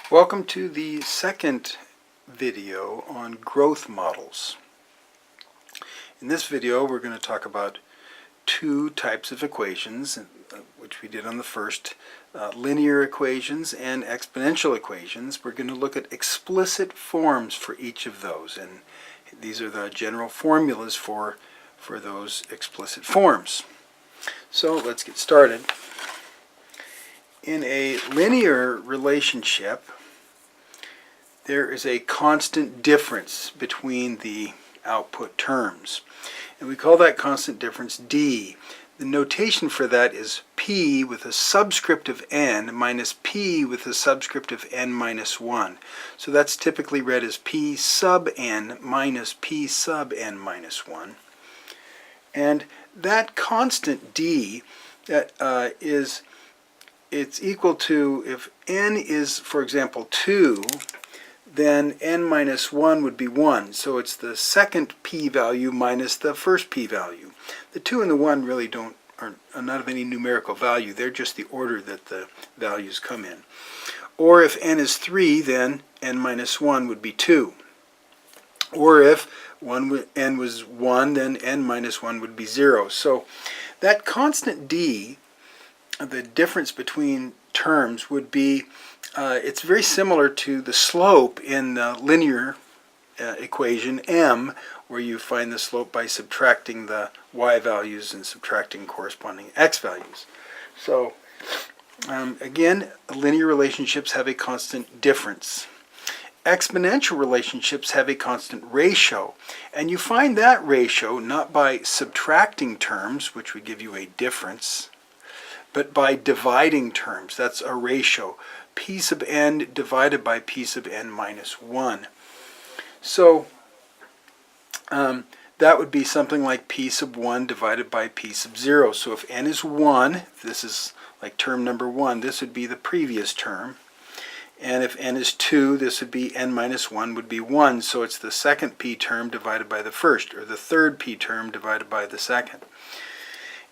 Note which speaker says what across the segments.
Speaker 1: Welcome to the second video on growth models. In this video we're going to talk about two types of equations, which we did on the first, linear equations and exponential equations. We're going to look at explicit forms for each of those, and these are the general formulas for those explicit forms. So let's get started. In a linear relationship, there is a constant difference between the output terms, and we call that constant difference d. The notation for that is p with a subscript of n minus p with a subscript of n minus 1. So that's typically read as p sub n minus p sub n minus 1. And that constant d, it's equal to, if n is, for example, 2, then n minus 1 would be 1. So it's the second p-value minus the first p-value. The 2 and the 1 really are not of any numerical value. They're just the order that the values come in. Or if n is 3, then n minus 1 would be 2. Or if n was 1, then n minus 1 would be 0. So that constant d, the difference between terms, would be, it's very similar to the slope in the linear equation m, where you find the slope by subtracting the y values and subtracting corresponding x values. So again, linear relationships have a constant difference. Exponential relationships have a constant ratio, and you find that ratio not by subtracting terms, which would give you a difference, but by dividing terms. That's a ratio. P sub n divided by p sub n minus 1. So that would be something like p sub 1 divided by p sub 0. So if n is 1, this is like term number 1, this would be the previous term. And if n is 2, this would be n minus 1 would be 1. So it's the second p term divided by the first, or the third p term divided by the second.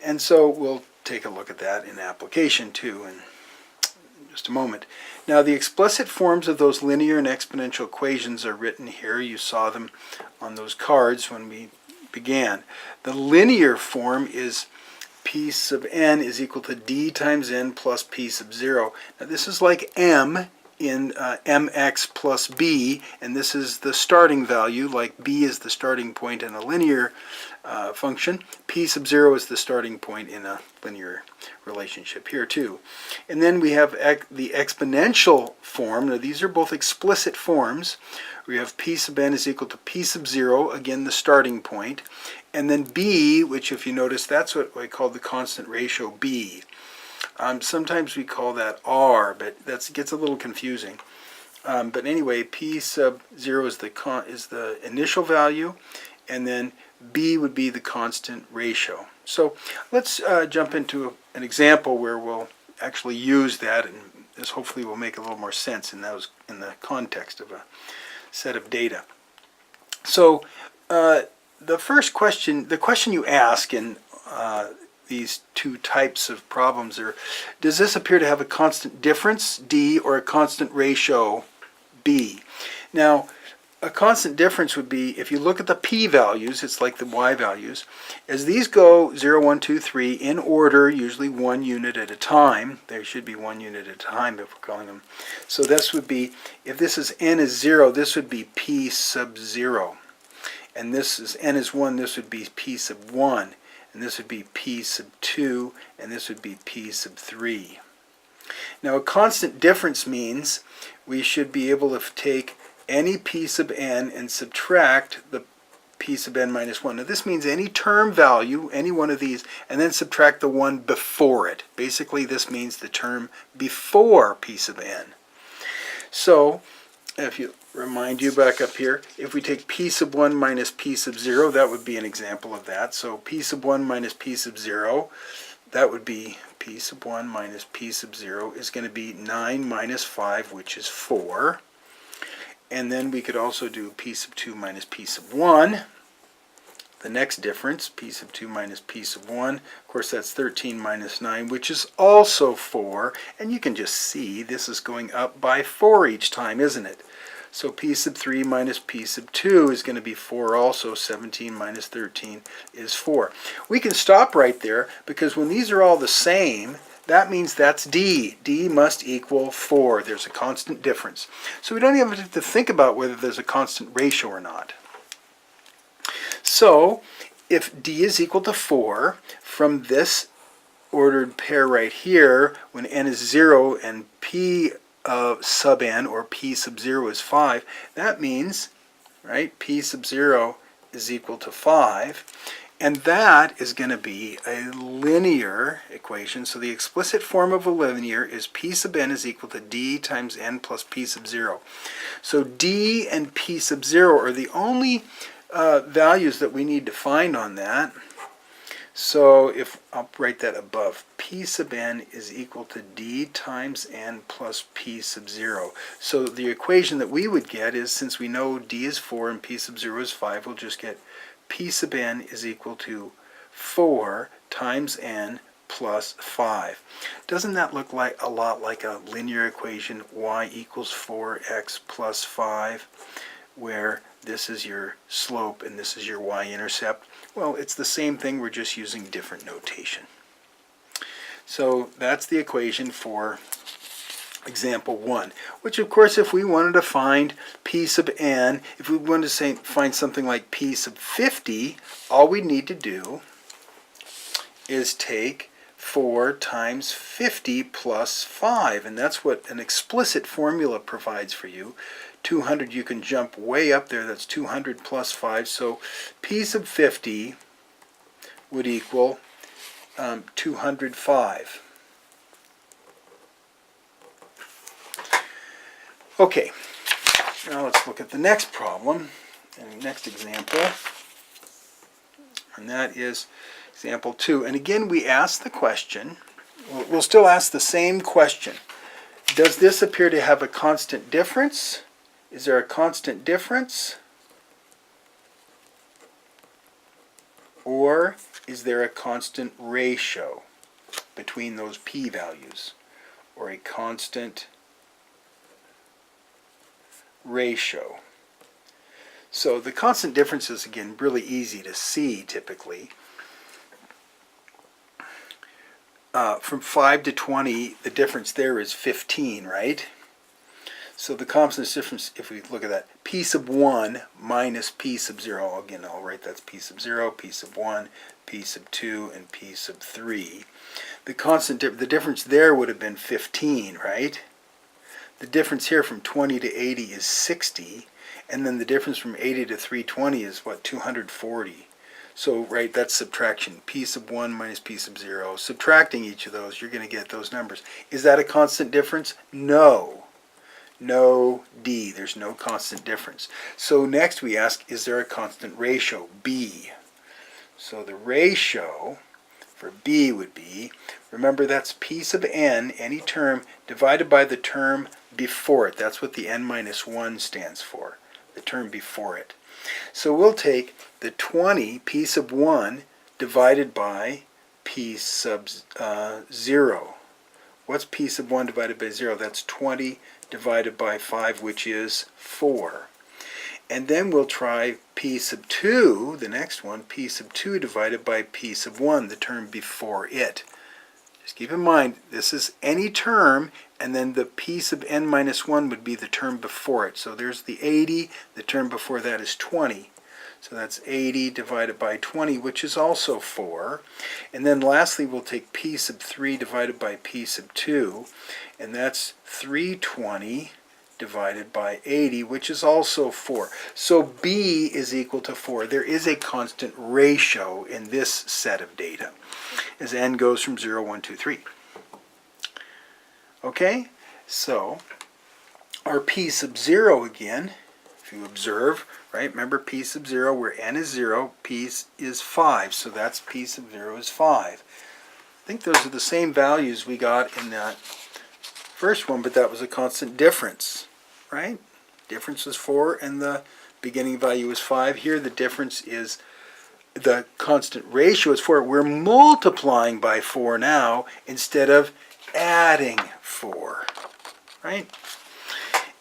Speaker 1: And so we'll take a look at that in application too in just a moment. Now, the explicit forms of those linear and exponential equations are written here. You saw them on those cards when we began. The linear form is p sub n is equal to d times n plus p sub 0. Now this is like m in mx plus b, and this is the starting value, like b is the starting point in a linear function. P sub 0 is the starting point in a linear relationship here too. And then we have the exponential form. Now these are both explicit forms. We have p sub n is equal to p sub 0, again the starting point, and then b, which if you notice, that's what I call the constant ratio b. Sometimes we call that r, but that gets a little confusing. But anyway, p sub 0 is the initial value, and then b would be the constant ratio. So let's jump into an example where we'll actually use that, and this hopefully will make a little more sense in the context of a set of data. So the first question, the question you ask in these two types of problems are, does this appear to have a constant difference, d, or a constant ratio, b? Now, a constant difference would be, if you look at the p values, it's like the y values, as these go 0, 1, 2, 3 in order, usually 1 unit at a time. There should be 1 unit at a time if we're calling them. So this would be, if this is n is 0, this would be p sub 0. And this is n is 1, this would be p sub 1. And this would be p sub 2, and this would be p sub 3. Now a constant difference means we should be able to take any p sub n and subtract the p sub n minus 1. Now this means any term value, any one of these, and then subtract the one before it. Basically this means the term before p sub n. So if you remind you back up here, if we take p sub 1 minus p sub 0, that would be an example of that. So p sub 1 minus p sub 0, that would be p sub 1 minus p sub 0 is going to be 9 minus 5, which is 4. And then we could also do p sub 2 minus p sub 1. the next difference, p sub 2 minus p sub 1. Of course, that's 13 minus 9, which is also 4. And you can just see this is going up by 4 each time, isn't it? So p sub 3 minus p sub 2 is going to be 4 also. 17 minus 13 is 4. We can stop right there because when these are all the same, that means that's D. D must equal 4. There's a constant difference. So we don't even have to think about whether there's a constant ratio or not. So if D is equal to 4, from this ordered pair right here, when n is 0 and p sub n, or p sub 0 is 5, that means, right, p sub 0 is equal to 5. And that is going to be a linear equation. So the explicit form of a linear is p sub n is equal to d times n plus p sub 0. So d and p sub 0 are the only values that we need to find on that. So if I'll write that above, p sub n is equal to d times n plus p sub 0. So the equation that we would get is, since we know d is 4 and p sub 0 is 5, we'll just get p sub n is equal to 4 times n plus 5. Doesn't that look like a lot like a linear equation, y equals 4x plus 5, where this is your slope and this is your y-intercept? Well, it's the same thing, we're just using different notation. So that's the equation for example 1, which of course if we wanted to find p sub n, if we wanted to find something like p sub 50, all we need to do is take 4 times 50 plus 5, and that's what an explicit formula provides for you. 200, you can jump way up there, that's 200 plus 5, so p sub 50 would equal 205. Okay, now let's look at the next problem, and next example, and that is example 2. And again, we ask the question, we'll still ask the same question. Does this appear to have a constant difference? Is there a constant difference? Or is there a constant ratio between those p-values? Or a constant ratio? So the constant difference is, again, really easy to see typically. From 5 to 20, the difference there is 15, right? So the constant difference, if we look at that, p sub 1 minus p sub 0, again, I'll write that's p sub 0, p sub 1, p sub 2, and p sub 3. The difference there would have been 15, right? The difference here from 20 to 80 is 60, and then the difference from 80 to 320 is what, 240. So, right, that's subtraction. P sub 1 minus p sub 0. Subtracting each of those, you're going to get those numbers. Is that a constant difference? No. No D. There's no constant difference. So next we ask, is there a constant ratio? B. So the ratio for B would be, remember that's p sub n, any term, divided by the term before it. That's what the n minus 1 stands for, the term before it. So we'll take the 20, p sub 1, divided by p sub 0. What's p sub 1 divided by 0? That's 20 divided by 5, which is 4. And then we'll try p sub 2, the next one, p sub 2 divided by p sub 1, the term before it. Just keep in mind, this is any term, and then the p sub n minus 1 would be the term before it. So there's the 80, the term before that is 20. So that's 80 divided by 20, which is also 4. And then lastly, we'll take p sub 3 divided by p sub 2, and that's 320 divided by 80, which is also 4. So B is equal to 4. There is a constant ratio in this set of data as n goes from 0, 1, 2, 3. Okay, so our p sub 0 again, if you observe, right, remember p sub 0, where n is 0, p is 5, so that's p sub 0 is 5. I think those are the same values we got in that first one, but that was a constant difference, right? Difference was 4 and the beginning value was 5. Here the difference is the constant ratio is 4, we're multiplying by 4 now instead of adding 4, right?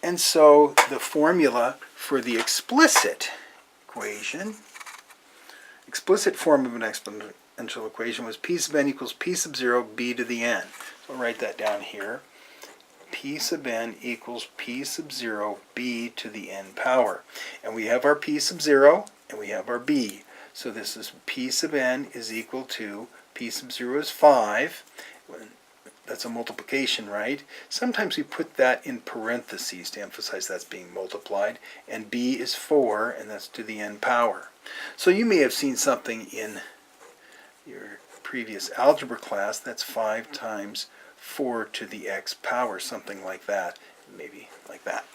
Speaker 1: And so the formula for the explicit equation, explicit form of an exponential equation was p sub n equals p sub 0 b to the n. So I'll write that down here. P sub n equals p sub 0 b to the n power. And we have our p sub 0 and we have our b. So this is p sub n is equal to p sub 0 is 5. That's a multiplication, right? Sometimes we put that in parentheses to emphasize that's being multiplied. And b is 4, and that's to the n power. So you may have seen something in your previous algebra class that's 5 times 4 to the x power, something like that, maybe like that.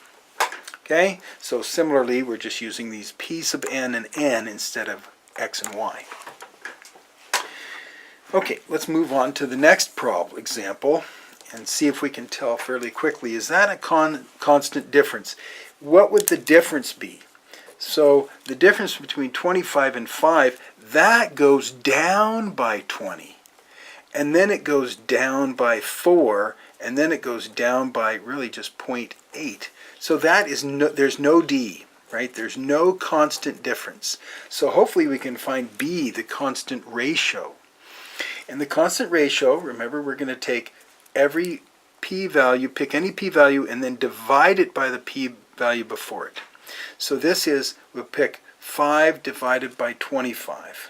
Speaker 1: Okay, so similarly we're just using these p sub n and n instead of x and y. Okay, let's move on to the next example and see if we can tell fairly quickly. Is that a constant difference? What would the difference be? So the difference between 25 and 5, that goes down by 20. And then it goes down by 4, and then it goes down by really just 0.8. So that is there's no d, right? There's no constant difference. So hopefully we can find b, the constant ratio. And the constant ratio, remember, we're going to take every p-value, pick any p-value, and then divide it by the p-value before it. So this is, we'll pick 5 divided by 25.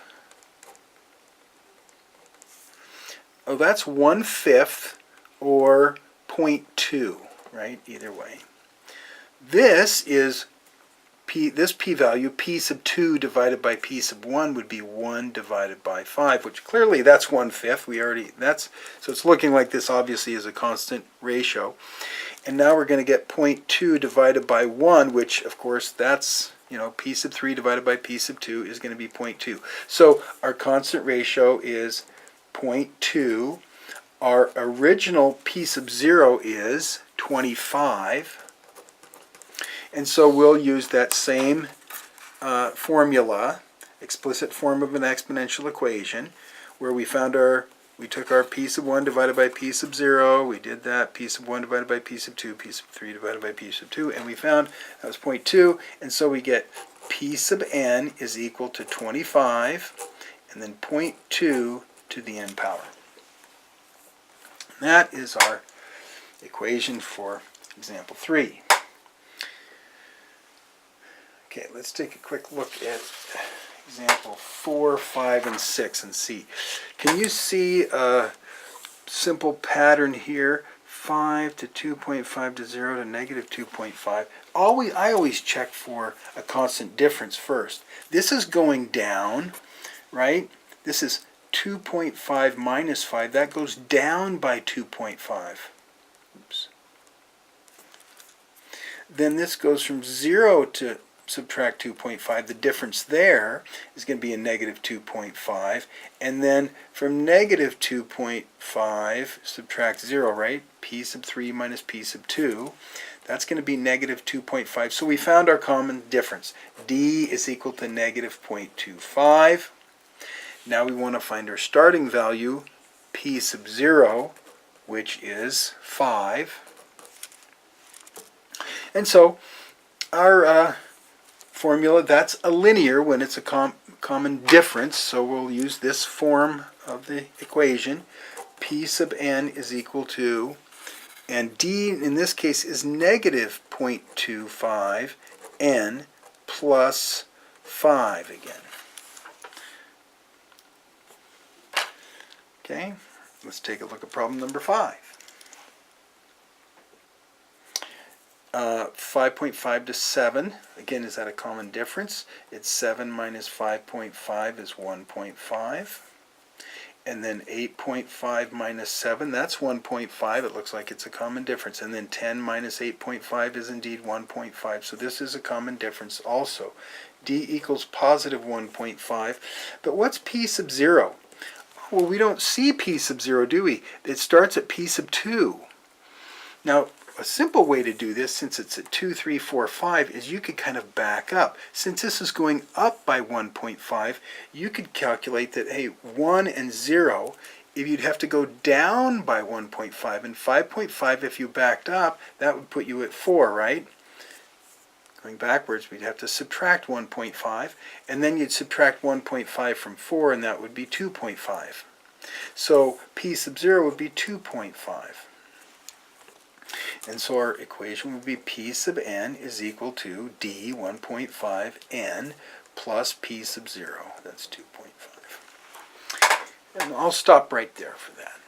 Speaker 1: Oh, that's 1/5 or 0.2, right? Either way. This is this p-value, p sub 2 divided by p sub 1 would be 1 divided by 5, which clearly that's 1/5. So it's looking like this obviously is a constant ratio. And now we're going to get 0.2 divided by 1, which of course that's, p sub 3 divided by p sub 2 is going to be 0.2. So our constant ratio is 0.2. Our original p sub 0 is 25. And so we'll use that same formula, explicit form of an exponential equation, where we took our p sub 1 divided by p sub 0, we did that, p sub 1 divided by p sub 2, p sub 3 divided by p sub 2, and we found that was 0.2, and so we get p sub n is equal to 25, and then 0.2 to the n power. And that is our equation for example 3. Okay, let's take a quick look at example 4, 5, and 6 and see. Can you see a simple pattern here? 5 to 2.5 to 0 to negative 2.5. I always check for a constant difference first. This is going down, right? This is 2.5 minus 5. That goes down by 2.5. Oops. Then this goes from 0 to subtract 2.5, the difference there is going to be a negative 2.5, and then from negative 2.5 subtract 0, right? P sub 3 minus P sub 2, that's going to be negative 2.5. So we found our common difference. D is equal to negative 0.25. Now we want to find our starting value, P sub 0, which is 5. And so our formula, that's a linear when it's a common difference, so we'll use this form of the equation. P sub n is equal to, and d in this case is negative 0.25 n plus 5 again. Okay, let's take a look at problem number 5. 5.5 to 7, again, is that a common difference? It's 7 minus 5.5 is 1.5. And then 8.5 minus 7, that's 1.5. It looks like it's a common difference. And then 10 minus 8.5 is indeed 1.5. So this is a common difference also. D equals positive 1.5. But what's P sub 0? Well, we don't see P sub 0, do we? It starts at P sub 2. Now, a simple way to do this, since it's at 2, 3, 4, 5, is you could kind of back up. Since this is going up by 1.5, you could calculate that, hey, 1 and 0, if you'd have to go down by 1.5, and 5.5, if you backed up, that would put you at 4, right? Going backwards, we'd have to subtract 1.5, and then you'd subtract 1.5 from 4, and that would be 2.5. So p sub 0 would be 2.5. And so our equation would be p sub n is equal to d 1.5 n plus p sub 0. That's 2.5. And I'll stop right there for that.